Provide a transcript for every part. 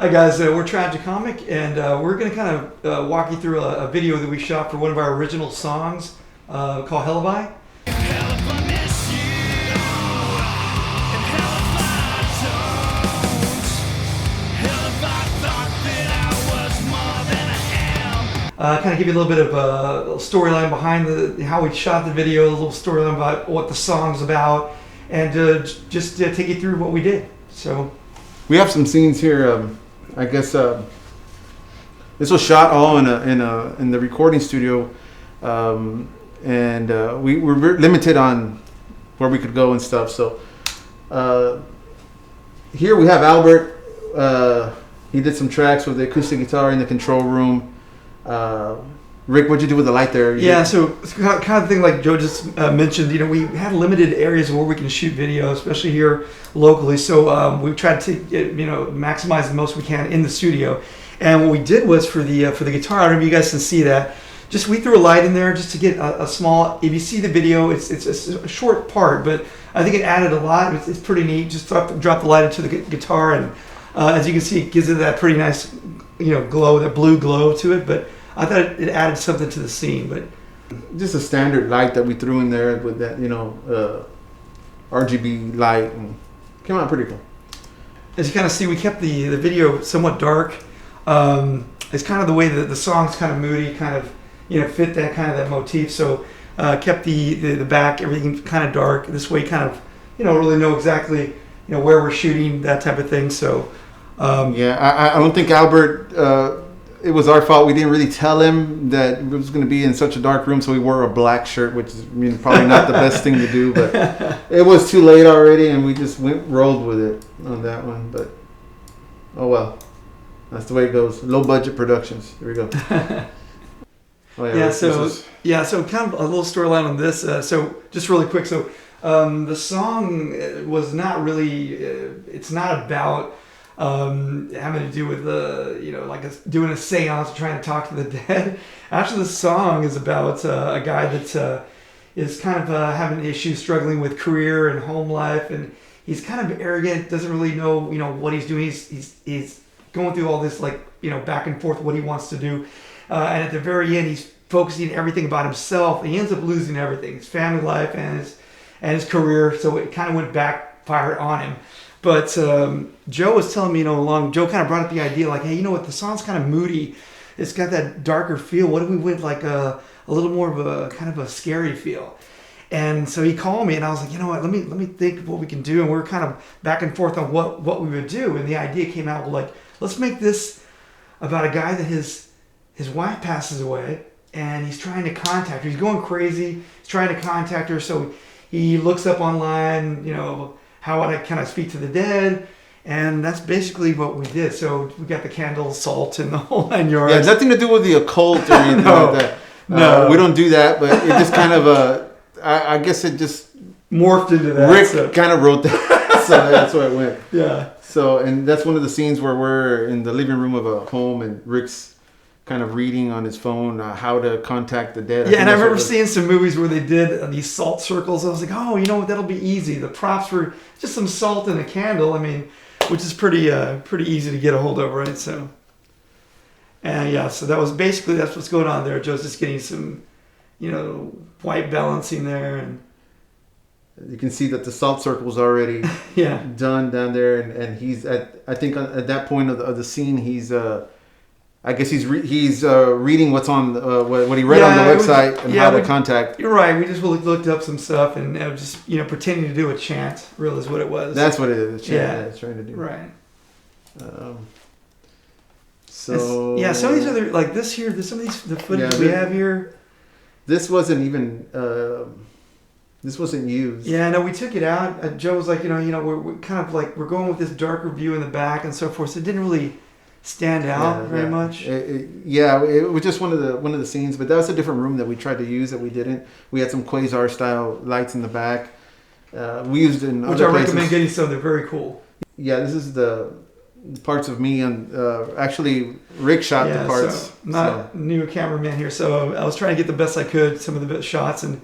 Hi guys, we're Tragicomic, and we're going to kind of walk you through a video that we shot for one of our original songs called Hell kind of give you a little bit of a storyline behind how we shot the video, a little storyline about what the song's about, and just take you through what we did. So we have some scenes here. I guess this was shot all in the recording studio, and we were limited on where we could go and stuff. So here we have Albert. He did some tracks with the acoustic guitar in the control room. Rick, what'd you do with the light there? So it's kind of thing like Joe just mentioned. You know, we had limited areas where we can shoot video, especially here locally. So we tried to maximize the most we can in the studio. And what we did was for the guitar, I don't know if you guys can see that. Just we threw a light in there just to get a small. If you see the video, it's a short part, but I think it added a lot. It's pretty neat. Just drop the light into the guitar, and as you can see, it gives it that pretty nice, glow, that blue glow to it. But I thought it added something to the scene. But just a standard light that we threw in there with that, RGB light, and came out pretty cool. As you kind of see, we kept the video somewhat dark. It's kind of the way that the song's kind of moody, kind of fit that kind of that motif. So kept the back, everything kind of dark. This way, kind of really know exactly where we're shooting, that type of thing. So I don't think Albert. It was our fault. We didn't really tell him that it was going to be in such a dark room, so we wore a black shirt, which is probably not the best thing to do. But it was too late already, and we just rolled with it on that one. But oh well, that's the way it goes. Low budget productions. Here we go. So kind of a little storyline on this. So just really quick. So the song was not really. It's not about having to do with doing a seance, trying to talk to the dead. Actually, the song is about a guy that is kind of having issues, struggling with career and home life, and he's kind of arrogant, doesn't really know what he's doing. He's going through all this back and forth what he wants to do, and at the very end he's focusing everything about himself, and he ends up losing everything, his family life and his career. So it kind of went backfired on him. But Joe was telling me, Joe kind of brought up the idea, like, hey, the song's kind of moody. It's got that darker feel. What if we went like a little more of a kind of a scary feel? And so he called me, and I was like, you know what? Let me think of what we can do. And we were kind of back and forth on what we would do. And the idea came out, let's make this about a guy that his wife passes away, and he's trying to contact her. He's going crazy. He's trying to contact her. So he looks up online, how would I kind of speak to the dead? And that's basically what we did. So we got the candles, salt, and the whole 9 yards. Yeah, nothing to do with the occult or anything like that. No, we don't do that. But it just kind of, I guess it just morphed into that. Rick kind of wrote that, so that's where it went. Yeah. So, and that's one of the scenes where we're in the living room of a home, and Rick's kind of reading on his phone how to contact the dead. Yeah, and I remember seeing some movies where they did these salt circles. I was like, oh, that'll be easy. The props were just some salt and a candle. Which is pretty easy to get a hold of, right? So, and so that's what's going on there. Joe's just getting some, white balancing there, and you can see that the salt circle's already done down there, and he's at that point of the scene, he's I guess he's reading what's on what he read on the website and how to contact. You're right. We just looked up some stuff and just pretending to do a chant. Really is what it was. That's what it is. A chant that it's trying to do. Right. Some of these other like this here. Some of these the footage we have here. This wasn't even. This wasn't used. Yeah, no, we took it out. Joe was like, we're kind of like we're going with this darker view in the back and so forth. So it didn't really stand out very much. It was just one of the scenes, but that was a different room that we tried to use that we didn't. We had some Quasar style lights in the back. We used in which other I places. recommend getting some. They're very cool. Yeah, this is the parts of me, and actually Rick shot the parts. New cameraman here, so I was trying to get the best I could, some of the best shots, and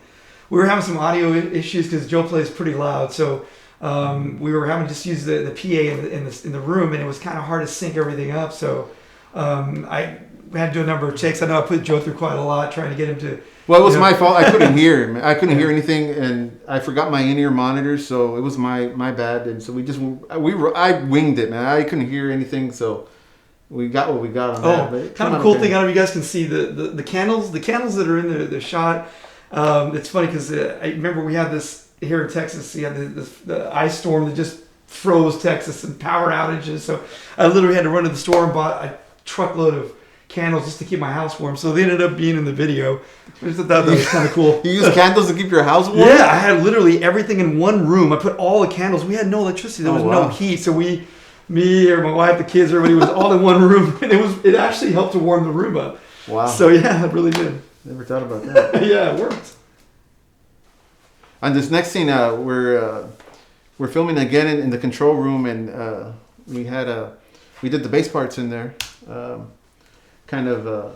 we were having some audio issues because Joe plays pretty loud, so we were having to just use the PA in the room, and it was kind of hard to sync everything up. So I had to do a number of takes. I know I put Joe through quite a lot trying to get him to. Well, it was my fault. I couldn't hear. I couldn't hear anything, and I forgot my in-ear monitors, so it was my bad. And so I winged it, man. I couldn't hear anything, so we got what we got on that. But kind of a cool thing. I don't know if you guys can see the candles. The candles that are in the shot. It's funny because I remember we had this here in Texas. You had the ice storm that just froze Texas and power outages. So I literally had to run to the store and bought a truckload of candles just to keep my house warm. So they ended up being in the video. I just thought that was kind of cool. You use candles to keep your house warm? Yeah, I had literally everything in one room. I put all the candles. We had no electricity. There was no heat. So me or my wife, the kids, everybody was all in one room. And it actually helped to warm the room up. Wow. So yeah, it really did. Never thought about that. Yeah, it worked. On this next scene, we're filming again in the control room, and we did the bass parts in there. Kind of,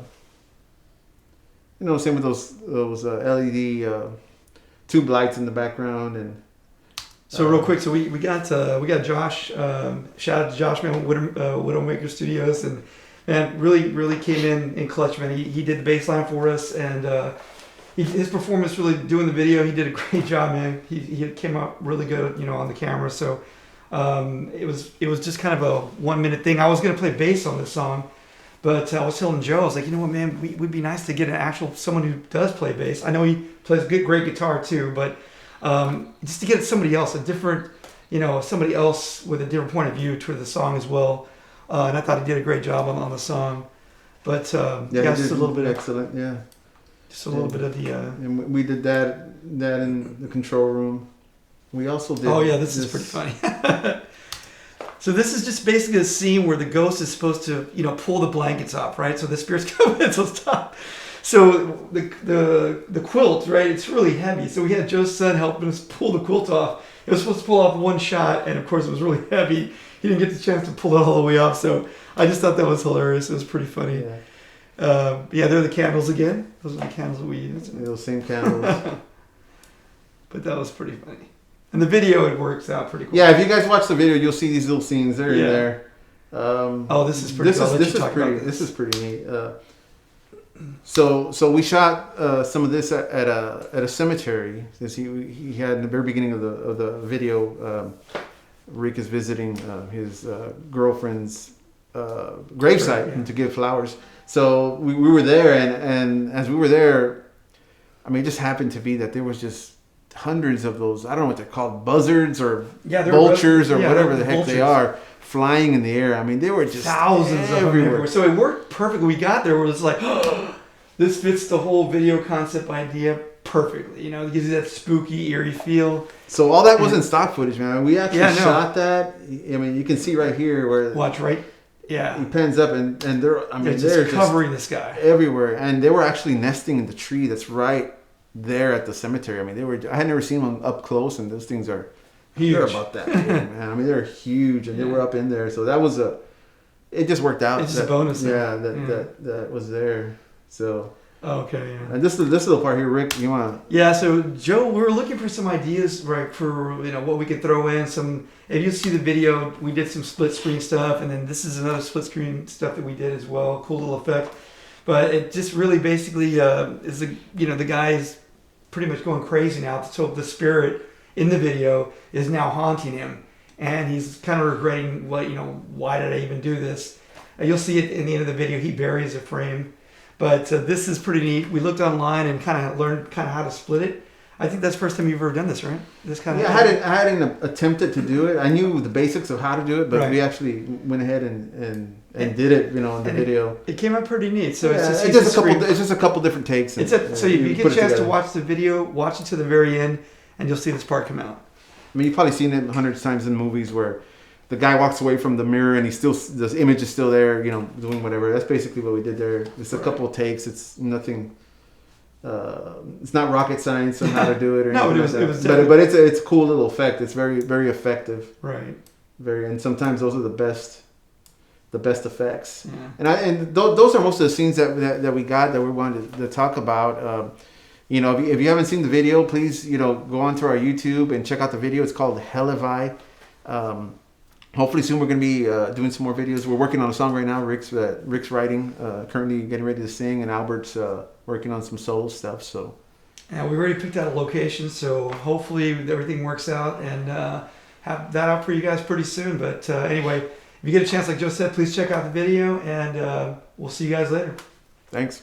same with those LED tube lights in the background, and so real quick, so we got Josh. Shout out to Josh, man, Widowmaker Studios, and man, really came in clutch, man. He did the bass line for us, and his performance really doing the video. He did a great job, man. He came out really good, on the camera. So it was just kind of a 1 minute thing. I was gonna play bass on this song. But I was telling Joe, I was like, you know what, man, we'd be nice to get someone who does play bass. I know he plays great guitar too, but just to get somebody else, somebody else with a different point of view to the song as well. And I thought he did a great job on the song. But just a little bit excellent, yeah. Just a little bit of the. And we did that in the control room. We also did. Oh yeah, this is pretty funny. So this is just basically a scene where the ghost is supposed to, pull the blankets off, right? So the spirits come in, so stop. So the quilt, right? It's really heavy. So we had Joe's son helping us pull the quilt off. It was supposed to pull off one shot, and of course it was really heavy. He didn't get the chance to pull it all the way off. So I just thought that was hilarious. It was pretty funny. Yeah, they're the candles again. Those are the candles that we used. Those same candles. But that was pretty funny. And the video, it works out pretty cool. Yeah, if you guys watch the video, you'll see these little scenes. They're in there. This is pretty cool. This is pretty neat. So we shot some of this at a cemetery. Since he had in the very beginning of the video, Rick is visiting his girlfriend's gravesite to give flowers. So we were there, and as we were there, I mean, it just happened to be that there was just hundreds of those, I don't know what they're called, buzzards or vultures or whatever the heck they are, flying in the air. I mean, they were just thousands of them everywhere. So it worked perfectly. We got there, it was like, this fits the whole video concept idea perfectly. It gives you that spooky, eerie feel. So all that wasn't stock footage, man. We actually shot that. I mean, you can see right here where watch right. Yeah, he pans up and they're just covering this guy everywhere, and they were actually nesting in the tree that's right there at the cemetery. I mean, I had never seen them up close, and those things are huge. They're about that big, man. I mean, they're huge, and they were up in there. So that was it just worked out. It's just a bonus. That was there. So. Okay. Yeah. And this little part here, Rick, you want? Yeah. So Joe, we were looking for some ideas, right, for what we could throw in. If you see the video, we did some split screen stuff, and then this is another split screen stuff that we did as well. Cool little effect. But it just really basically is the guy is pretty much going crazy now. So the spirit in the video is now haunting him, and he's kind of regretting why did I even do this? You'll see it in the end of the video. He buries a frame, but this is pretty neat. We looked online and kind of learned how to split it. I think that's the first time you've ever done this, right? This kind of thing. I hadn't attempted to do it. I knew the basics of how to do it, but we actually went ahead and did it, in the video. It came out pretty neat. So it's just a couple different takes. So if you get a chance to watch the video, watch it to the very end, and you'll see this part come out. I mean, you've probably seen it hundreds of times in movies where the guy walks away from the mirror and the image is still there, doing whatever. That's basically what we did there. It's a couple of takes. It's nothing. It's not rocket science on how to do it or anything. It was but it's a cool little effect. It's very, very effective. Right. And sometimes those are the best effects. Yeah. And those are most of the scenes that we got that we wanted to talk about. You know, if you haven't seen the video, please, you know, go onto our YouTube and check out the video. It's called Hellevi. Hopefully soon we're going to be doing some more videos. We're working on a song right now. Rick's writing, currently getting ready to sing, and Albert's working on some solo stuff. So, and we already picked out a location, so hopefully everything works out and have that out for you guys pretty soon. But anyway, if you get a chance, like Joe said, please check out the video, and we'll see you guys later. Thanks.